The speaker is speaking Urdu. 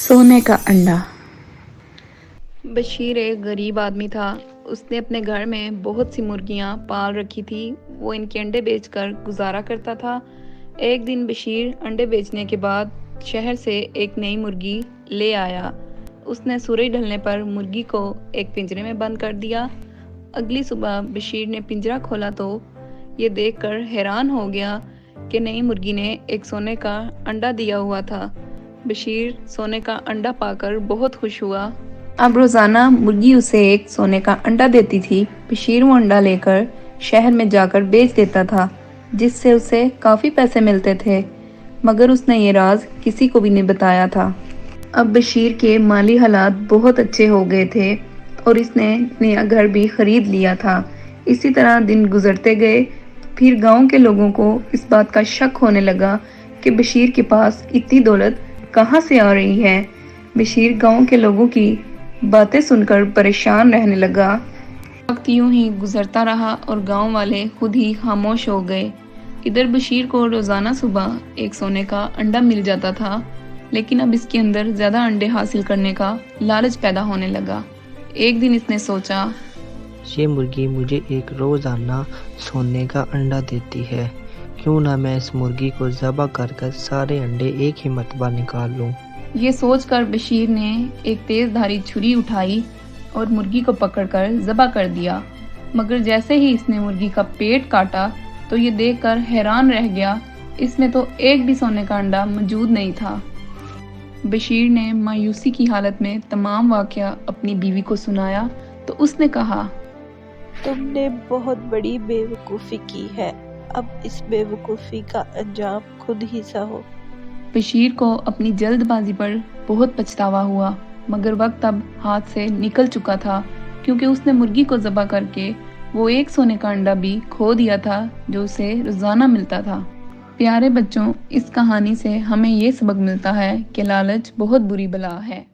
سونے کا انڈا۔ بشیر ایک غریب آدمی تھا۔ اس نے اپنے گھر میں بہت سی مرغیاں پال رکھی تھی۔ وہ ان کے انڈے بیچ کر گزارا کرتا تھا۔ ایک دن بشیر انڈے بیچنے کے بعد شہر سے ایک نئی مرغی لے آیا۔ اس نے سورج ڈھلنے پر مرغی کو ایک پنجرے میں بند کر دیا۔ اگلی صبح بشیر نے پنجرہ کھولا تو یہ دیکھ کر حیران ہو گیا کہ نئی مرغی نے ایک سونے کا انڈا دیا ہوا تھا۔ بشیر سونے کا انڈا پا کر بہت خوش ہوا۔ اب روزانہ مرغی اسے ایک سونے کا انڈا دیتی تھی۔ بشیر وہ انڈا لے کر شہر میں جا کر بیچ دیتا تھا، جس سے اسے کافی پیسے ملتے تھے، مگر اس نے یہ راز کسی کو بھی نہیں بتایا تھا۔ اب بشیر کے مالی حالات بہت اچھے ہو گئے تھے اور اس نے نیا گھر بھی خرید لیا تھا۔ اسی طرح دن گزرتے گئے۔ پھر گاؤں کے لوگوں کو اس بات کا شک ہونے لگا کہ بشیر کے پاس اتنی دولت کہاں سے آ رہی ہے۔ بشیر گاؤں کے لوگوں کی باتیں سن کر پریشان رہنے لگا۔ وقت یوں ہی گزرتا رہا اور گاؤں والے خود ہی خاموش ہو گئے۔ ادھر بشیر کو روزانہ صبح ایک سونے کا انڈا مل جاتا تھا، لیکن اب اس کے اندر زیادہ انڈے حاصل کرنے کا لالچ پیدا ہونے لگا۔ ایک دن اس نے سوچا، یہ مرغی مجھے ایک روزانہ سونے کا انڈا دیتی ہے، کیوں نہ میں اس مرغی کو ذبح کر سارے انڈے ایک ہی مرتبہ نکال لوں۔ یہ سوچ کر بشیر نے ایک تیز دھاری چھری اٹھائی اور مرغی کو پکڑ کر ذبح کر دیا، مگر جیسے ہی اس نے مرغی کا پیٹ کاٹا تو یہ دیکھ کر حیران رہ گیا، اس میں تو ایک بھی سونے کا انڈا موجود نہیں تھا۔ بشیر نے مایوسی کی حالت میں تمام واقعہ اپنی بیوی کو سنایا تو اس نے کہا، تم نے بہت بڑی بے وقوفی کی ہے، اب اس بے وقوفی کا انجام خود ہی سہو۔ بشیر کو اپنی جلد بازی پر بہت پچھتاوا ہوا، مگر وقت اب ہاتھ سے نکل چکا تھا، کیونکہ اس نے مرغی کو ذبح کر کے وہ ایک سونے کا انڈا بھی کھو دیا تھا جو اسے روزانہ ملتا تھا۔ پیارے بچوں، اس کہانی سے ہمیں یہ سبق ملتا ہے کہ لالچ بہت بری بلا ہے۔